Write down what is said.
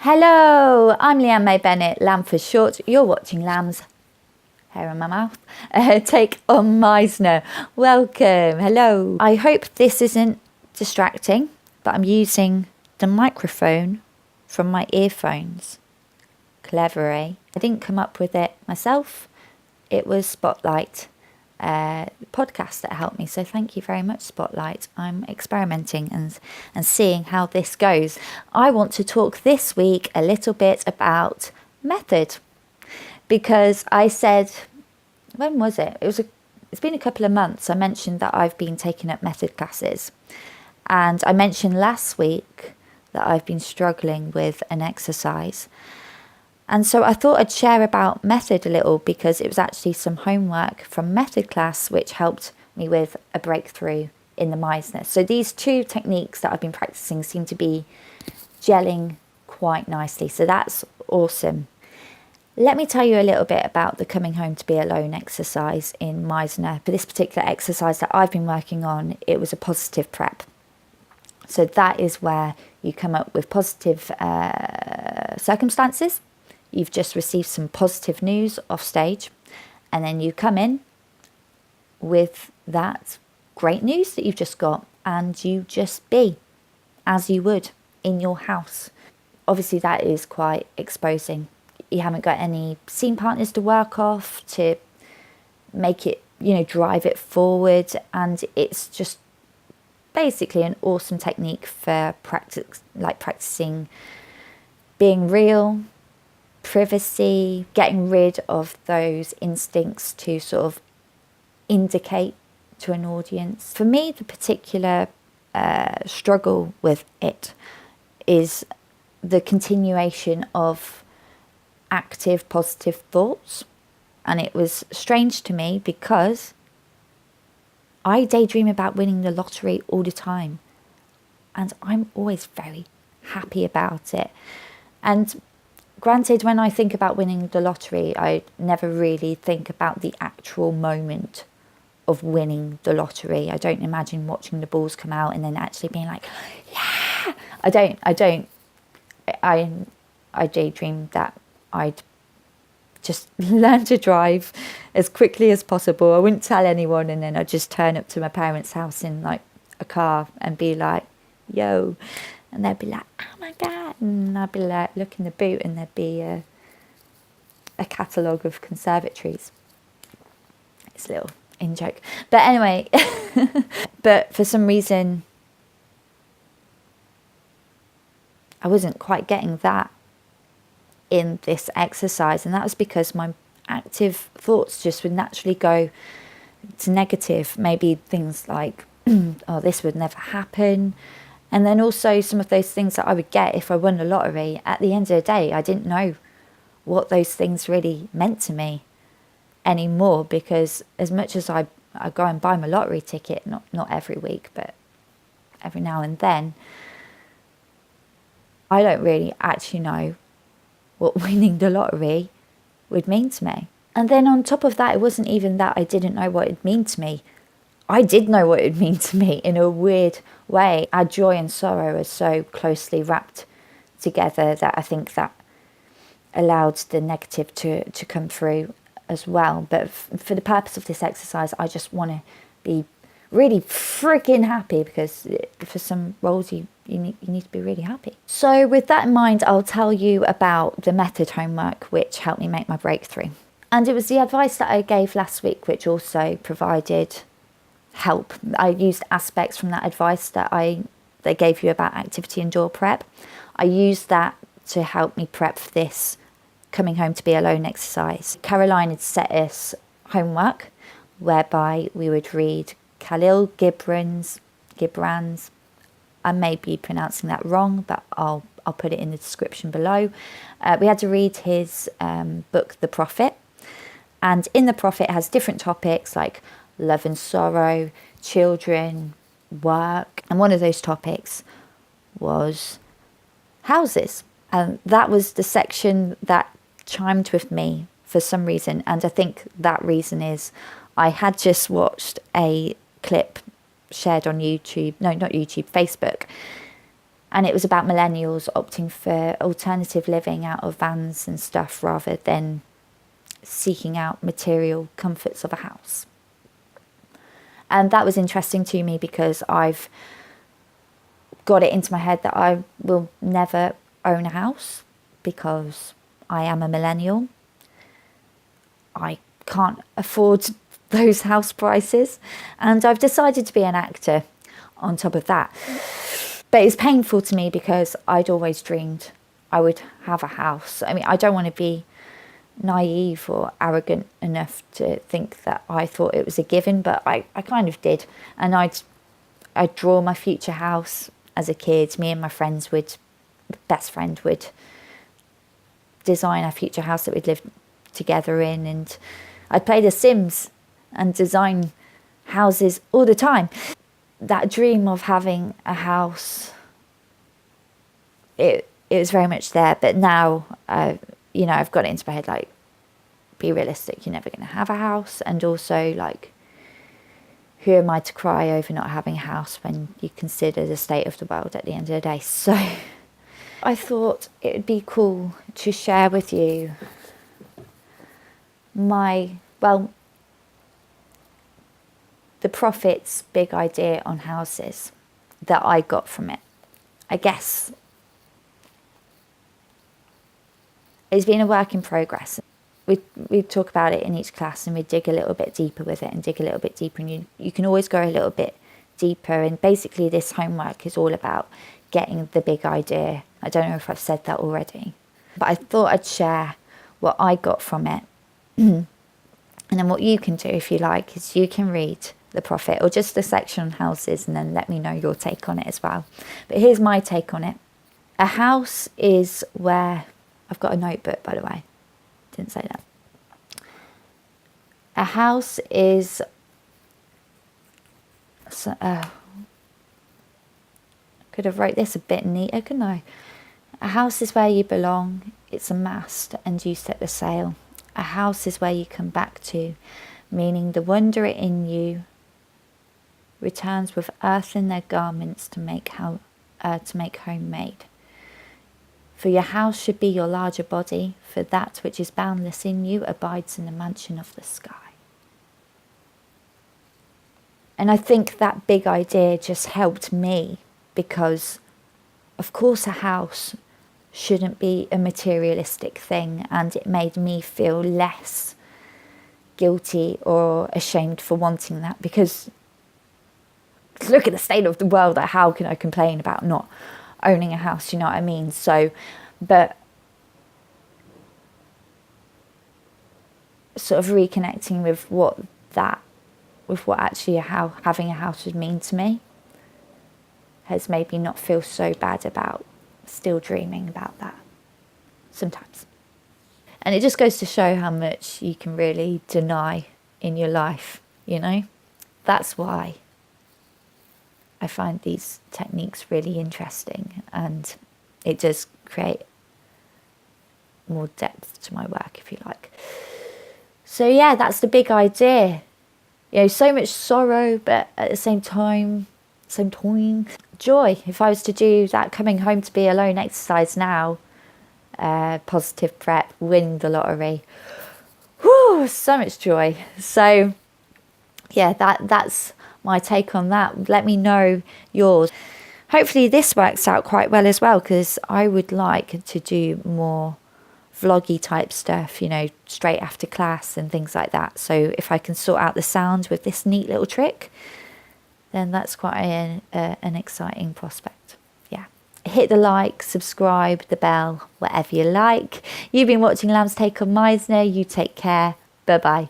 Hello, I'm Leanne May Bennett, Lamb for short. You're watching Lamb's hair in my mouth. Take On Meisner. Welcome. Hello. I hope this isn't distracting, but I'm using the microphone from my earphones. Clever, eh? I didn't come up with it myself. It was Spotlight podcast that helped me. So thank you very much, Spotlight. I'm experimenting and seeing how this goes. I want to talk this week a little bit about method, because I said, when was it? It's been a couple of months. I mentioned that I've been taking up method classes, and I mentioned last week that I've been struggling with an exercise. And so I thought I'd share about method a little, because it was actually some homework from method class which helped me with a breakthrough in the Meisner. So these two techniques that I've been practicing seem to be gelling quite nicely. So that's awesome. Let me tell you a little bit about the coming home to be alone exercise in Meisner. For this particular exercise that I've been working on, it was a positive prep. So that is where you come up with positive circumstances. You've just received some positive news off stage, and then you come in with that great news that you've just got, and you just be as you would in your house. Obviously that is quite exposing. You haven't got any scene partners to work off to make it, drive it forward, and it's just basically an awesome technique for practicing being real, privacy, getting rid of those instincts to sort of indicate to an audience. For me, the particular struggle with it is the continuation of active positive thoughts. And it was strange to me because I daydream about winning the lottery all the time, and I'm always very happy about it. And granted, when I think about winning the lottery, I never really think about the actual moment of winning the lottery. I don't imagine watching the balls come out and then actually being like, yeah! I daydream that I'd just learn to drive as quickly as possible. I wouldn't tell anyone, and then I'd just turn up to my parents' house in like a car and be like, yo. And they'd be like, oh my God. And I'd be like, look in the boot, and there'd be a catalogue of conservatories. It's a little in-joke. But anyway, but for some reason, I wasn't quite getting that in this exercise. And that was because my active thoughts just would naturally go to negative. Maybe things like, oh, this would never happen. And then also some of those things that I would get if I won the lottery, at the end of the day, I didn't know what those things really meant to me anymore, because as much as I go and buy my lottery ticket, not every week, but every now and then, I don't really actually know what winning the lottery would mean to me. And then on top of that, it wasn't even that I didn't know what it'd mean to me. I did know what it meant to me in a weird way. Our joy and sorrow are so closely wrapped together that I think that allowed the negative to come through as well. But for the purpose of this exercise, I just want to be really freaking happy, because for some roles you need to be really happy. So with that in mind, I'll tell you about the method homework which helped me make my breakthrough. And it was the advice that I gave last week which also provided help. I used aspects from that advice that they gave you about activity and door prep. I used that to help me prep for this coming home to be alone exercise. Caroline had set us homework whereby we would read Khalil Gibran's, I may be pronouncing that wrong, but I'll put it in the description below. We had to read his book, The Prophet. And in The Prophet, it has different topics like love and sorrow, children, work. And one of those topics was houses. And that was the section that chimed with me for some reason. And I think that reason is I had just watched a clip shared on YouTube, no, not YouTube, Facebook, And it was about millennials opting for alternative living out of vans and stuff rather than seeking out material comforts of a house. And that was interesting to me because I've got it into my head that I will never own a house because I am a millennial. I can't afford those house prices, and I've decided to be an actor on top of that. But it's painful to me because I'd always dreamed I would have a house. I mean, I don't want to be naive or arrogant enough to think that I thought it was a given, but I kind of did. And I'd draw my future house as a kid. Me and my best friend would design our future house that we'd live together in, and I'd play The Sims and design houses all the time. That dream of having a house, it was very much there, but now I've got it into my head, like, be realistic, you're never going to have a house. And also, like, who am I to cry over not having a house when you consider the state of the world at the end of the day? So I thought it would be cool to share with you the Prophet's big idea on houses that I got from it. I guess it's been a work in progress. We talk about it in each class, and we dig a little bit deeper with it and dig a little bit deeper, and you can always go a little bit deeper. And basically this homework is all about getting the big idea. I don't know if I've said that already, but I thought I'd share what I got from it. And then what you can do, if you like, is you can read the Prophet or just the section on houses, and then let me know your take on it as well. But here's my take on it. A house is where... I've got a notebook, by the way. Didn't say that. A house is... could have wrote this a bit neater, couldn't I? A house is where you belong. It's a mast and you set the sail. A house is where you come back to, meaning the wanderer in you returns with earth in their garments to make home made. For your house should be your larger body, for that which is boundless in you abides in the mansion of the sky. And I think that big idea just helped me because, of course, a house shouldn't be a materialistic thing, and it made me feel less guilty or ashamed for wanting that, because look at the state of the world. How can I complain about not owning a house? You know what I mean? So, but sort of reconnecting with what actually having a house would mean to me has made me not feel so bad about still dreaming about that sometimes. And it just goes to show how much you can really deny in your life, you know? That's why I find these techniques really interesting, and it does create more depth to my work, if you like. So yeah, that's the big idea. You know, so much sorrow, but at the same time, joy. If I was to do that coming home to be alone exercise now, positive prep, winning the lottery, whoo, so much joy. So yeah, that's my take on that. Let me know yours. Hopefully this works out quite well as well, because I would like to do more vloggy type stuff, you know, straight after class and things like that. So if I can sort out the sound with this neat little trick, then that's quite an exciting prospect. Yeah. Hit the like, subscribe, the bell, whatever you like. You've been watching Lamb's Take On Meisner. You take care. Bye-bye.